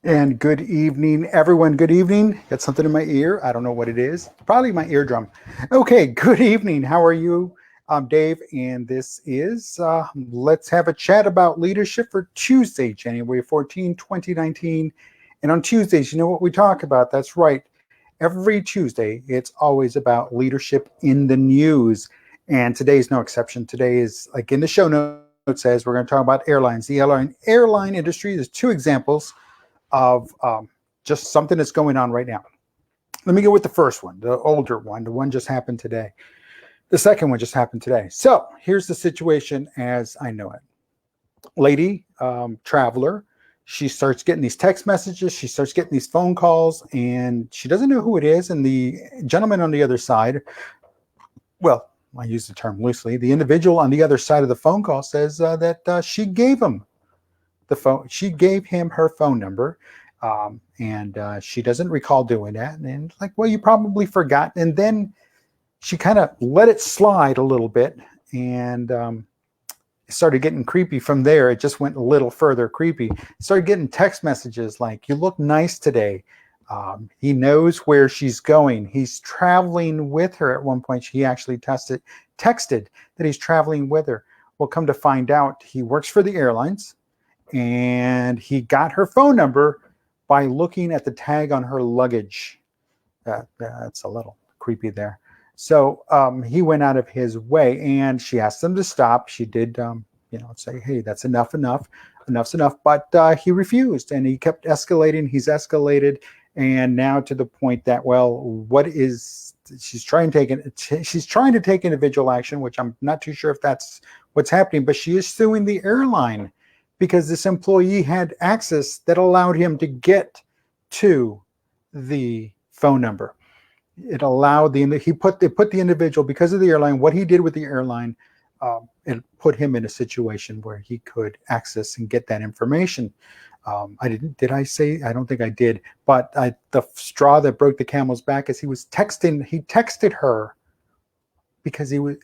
And good evening, everyone. Good evening. Got something in my ear. I don't know what it is. Probably my eardrum. Okay, good evening. How are you? I'm Dave, and this is Let's Have a Chat About Leadership for Tuesday, January 14, 2019. And on Tuesdays, you know what we talk about? That's right. Every Tuesday, it's always about leadership in the news. And today is no exception. Today is, like in the show notes says, we're going to talk about airlines. The airline industry, there's two examples of just something that's going on right now. Let me go with the first one, the older one. The one just happened today. The second one just happened today. So here's the situation as I know it. Lady, traveler, she starts getting these text messages. She starts getting these phone calls, and she doesn't know who it is. And the gentleman on the other side, well, I use the term loosely, the individual on the other side of the phone call says that she gave him the phone. She gave him her phone number, and she doesn't recall doing that. And like, well, you probably forgot. And then she kind of let it slide a little bit, and it started getting creepy from there. It just went a little further creepy. Started getting text messages like, "You look nice today." He knows where she's going. He's traveling with her. At one point, she actually texted that he's traveling with her. Well, come to find out, he works for the airlines, and he got her phone number by looking at the tag on her luggage. That's a little creepy there. So he went out of his way, and she asked him to stop. She did, say, "Hey, that's enough's enough." But he refused, and he kept escalating. He's escalated, and now to the point that, well, what is she's trying to take individual action, which I'm not too sure if that's what's happening, but she is suing the airline because this employee had access that allowed him to get to the phone number. It allowed they put the individual, because of the airline, what he did with the airline, it put him in a situation where he could access and get that information. Did I say? I don't think I did. But the straw that broke the camel's back is he texted her because he was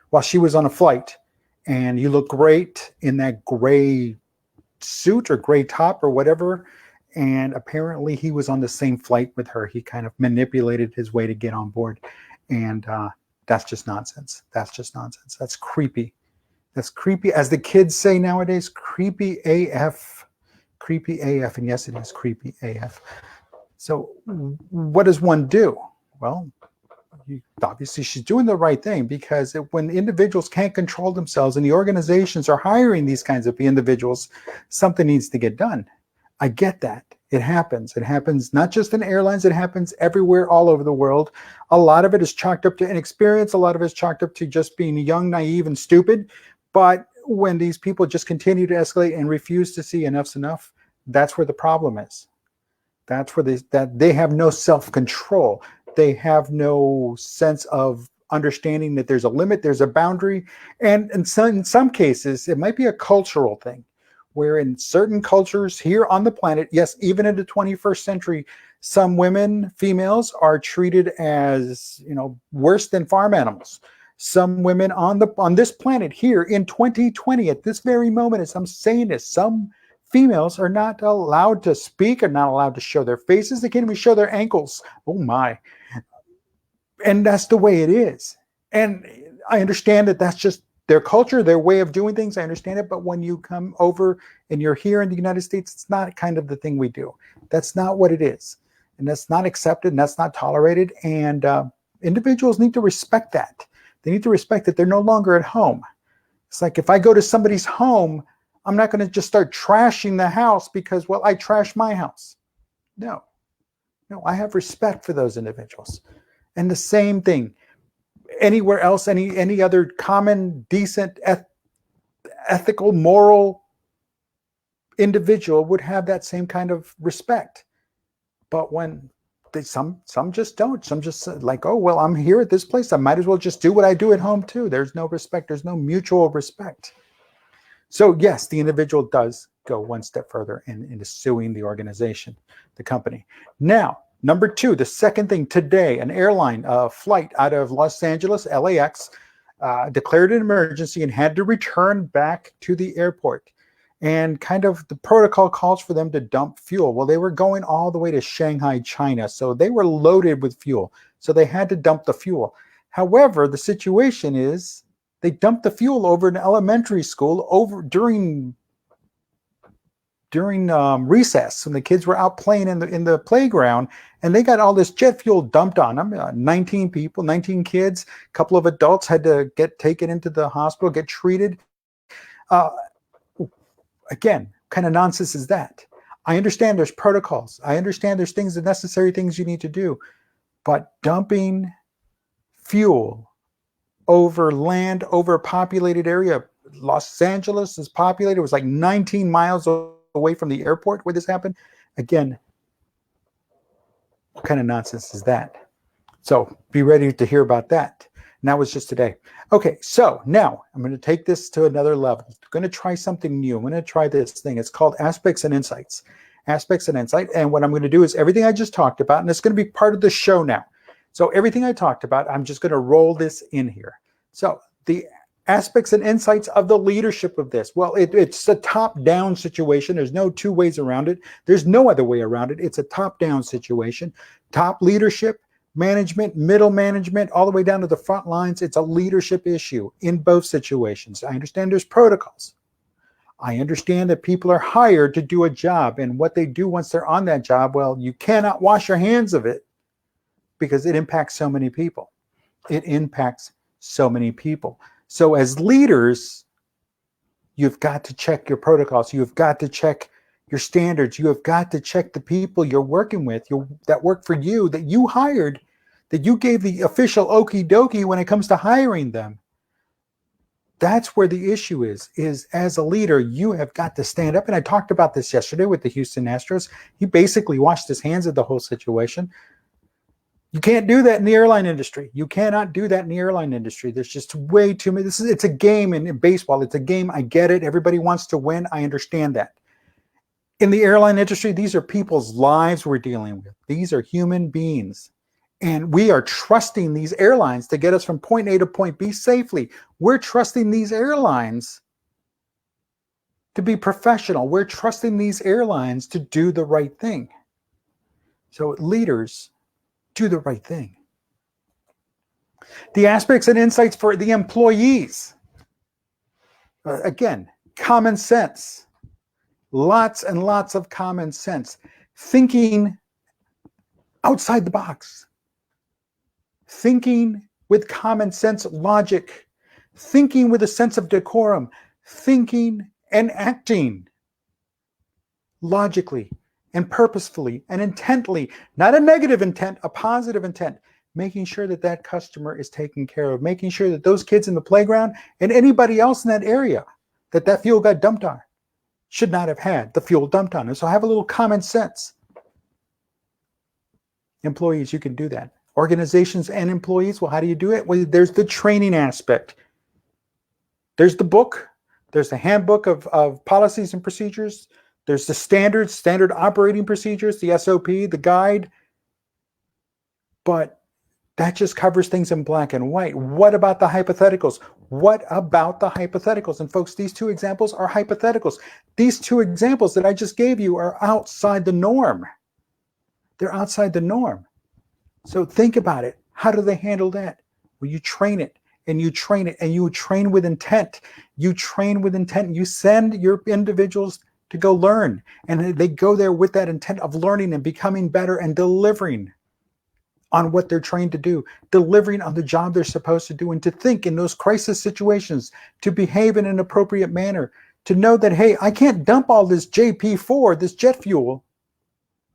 while she was on a flight, and "You look great in that gray suit or gray top or whatever." And apparently he was on the same flight with her. He kind of manipulated his way to get on board. And that's just nonsense. That's just nonsense. That's creepy. That's creepy. As the kids say nowadays, creepy AF. Creepy AF. And yes, it is creepy AF. So what does one do? Well, obviously she's doing the right thing, because when individuals can't control themselves and the organizations are hiring these kinds of individuals, something needs to get done. I get that. It happens. It happens not just in airlines. It happens everywhere, all over the world. A lot of it is chalked up to inexperience. A lot of it is chalked up to just being young, naive, and stupid. But when these people just continue to escalate and refuse to see enough's enough, that's where the problem is. That's where they have no self-control. They have no sense of understanding that there's a limit, there's a boundary. And in some cases, it might be a cultural thing, where in certain cultures here on the planet, yes, even in the 21st century, some women, females, are treated as, worse than farm animals. Some women on this planet here in 2020, at this very moment, as I'm saying this, some females are not allowed to speak, are not allowed to show their faces. They can't even show their ankles. Oh my. And that's the way it is. And I understand that that's just their culture, their way of doing things. I understand it. But when you come over and you're here in the United States, it's not kind of the thing we do. That's not what it is. And that's not accepted, and that's not tolerated. And individuals need to respect that. They need to respect that they're no longer at home. It's like, if I go to somebody's home, I'm not going to just start trashing the house because, well, I trashed my house. No, I have respect for those individuals. And the same thing anywhere else, any other common, decent, ethical, moral individual would have that same kind of respect. But when some just don't. Some just like, "Oh, well, I'm here at this place, I might as well just do what I do at home too." There's no respect. There's no mutual respect. So yes, the individual does go one step further into suing the organization, the company. Now, number two, the second thing today, an airline flight out of Los Angeles, LAX, declared an emergency and had to return back to the airport. And kind of the protocol calls for them to dump fuel. Well, they were going all the way to Shanghai, China, so they were loaded with fuel. So they had to dump the fuel. However, the situation is they dumped the fuel over an elementary school over during recess, when the kids were out playing in the playground, and they got all this jet fuel dumped on them. 19 people, 19 kids, a couple of adults had to get taken into the hospital, get treated. Again, what kind of nonsense is that? I understand there's protocols. I understand there's things, the necessary things you need to do, but dumping fuel over land, over a populated area. Los Angeles is populated. It was like 19 miles away from the airport where this happened. Again, what kind of nonsense is that? So be ready to hear about that. And that was just today. Okay, so now I'm going to take this to another level. I'm going to try something new. I'm going to try this thing. It's called Aspects and Insights. Aspects and Insight. And what I'm going to do is everything I just talked about, and it's going to be part of the show now. So everything I talked about, I'm just going to roll this in here. So the aspects and insights of the leadership of this. Well, it's a top-down situation. There's no two ways around it. There's no other way around it. It's a top-down situation. Top leadership, management, middle management, all the way down to the front lines. It's a leadership issue in both situations. I understand there's protocols. I understand that people are hired to do a job, and what they do once they're on that job, well, you cannot wash your hands of it because it impacts so many people. It impacts so many people. So as leaders, you've got to check your protocols. You've got to check your standards. You have got to check the people you're working with, that work for you, that you hired, that you gave the official okie dokie when it comes to hiring them. That's where the issue is as a leader, you have got to stand up. And I talked about this yesterday with the Houston Astros. He basically washed his hands of the whole situation. You can't do that in the airline industry. You cannot do that in the airline industry. There's just way too many. It's a game in baseball. It's a game. I get it. Everybody wants to win. I understand that. In the airline industry, these are people's lives we're dealing with. These are human beings. And we are trusting these airlines to get us from point A to point B safely. We're trusting these airlines to be professional. We're trusting these airlines to do the right thing. So leaders, do the right thing. The aspects and insights for the employees. Again, common sense. Lots and lots of common sense. Thinking outside the box. Thinking with common sense logic. Thinking with a sense of decorum. Thinking and acting logically and purposefully and intently, not a negative intent, a positive intent, making sure that that customer is taken care of, making sure that those kids in the playground and anybody else in that area that fuel got dumped on should not have had the fuel dumped on them. So have a little common sense. Employees, you can do that. Organizations and employees, well, how do you do it? Well, there's the training aspect. There's the book. There's the handbook of policies and procedures. There's the standard operating procedures, the SOP, the guide. But that just covers things in black and white. What about the hypotheticals? What about the hypotheticals? And folks, these two examples are hypotheticals. These two examples that I just gave you are outside the norm. They're outside the norm. So think about it. How do they handle that? Well, you train it. And you train it, and you train with intent. You train with intent. You send your individuals to go learn, and they go there with that intent of learning and becoming better and delivering on what they're trained to do, delivering on the job they're supposed to do, and to think in those crisis situations, to behave in an appropriate manner, to know that, hey, I can't dump all this JP4, this jet fuel,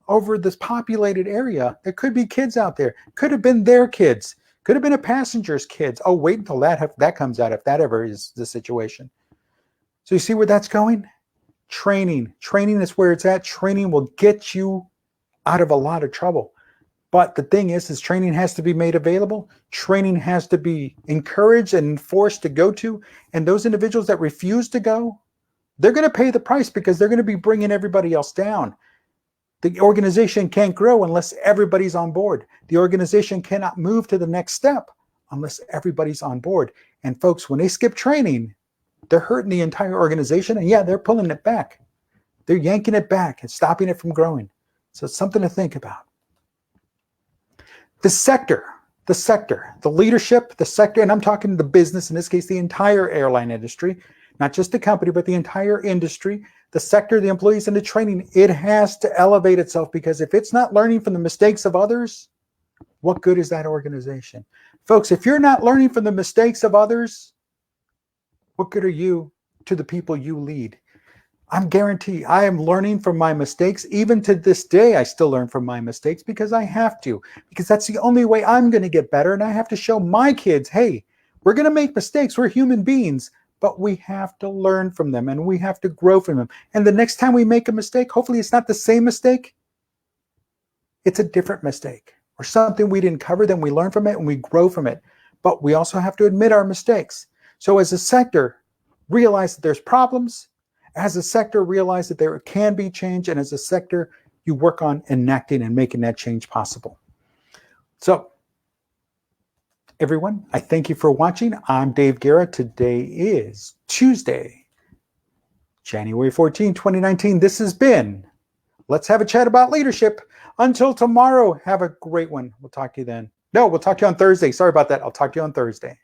over this populated area. There could be kids out there. Could have been their kids. Could have been a passenger's kids. Oh, wait until that comes out, if that ever is the situation. So you see where that's going? Training. Training is where it's at. Training will get you out of a lot of trouble. But the thing is training has to be made available. Training has to be encouraged and enforced to go to. And those individuals that refuse to go, they're going to pay the price because they're going to be bringing everybody else down. The organization can't grow unless everybody's on board. The organization cannot move to the next step unless everybody's on board. And folks, when they skip training, they're hurting the entire organization. And yeah, they're pulling it back. They're yanking it back and stopping it from growing. So it's something to think about. The sector, the leadership, the sector, and I'm talking the business, in this case, the entire airline industry, not just the company, but the entire industry, the sector, the employees, and the training, it has to elevate itself, because if it's not learning from the mistakes of others, what good is that organization? Folks, if you're not learning from the mistakes of others, what good are you to the people you lead? I'm guaranteed I am learning from my mistakes. Even to this day, I still learn from my mistakes because I have to, because that's the only way I'm going to get better. And I have to show my kids, hey, we're going to make mistakes. We're human beings, but we have to learn from them and we have to grow from them. And the next time we make a mistake, hopefully it's not the same mistake. It's a different mistake or something we didn't cover. Then we learn from it and we grow from it. But we also have to admit our mistakes. So as a sector, realize that there's problems. As a sector, realize that there can be change. And as a sector, you work on enacting and making that change possible. So, everyone, I thank you for watching. I'm Dave Guerra. Today is Tuesday, January 14, 2019. This has been Let's Have a Chat About Leadership. Until tomorrow, have a great one. We'll talk to you then. No, we'll talk to you on Thursday. Sorry about that. I'll talk to you on Thursday.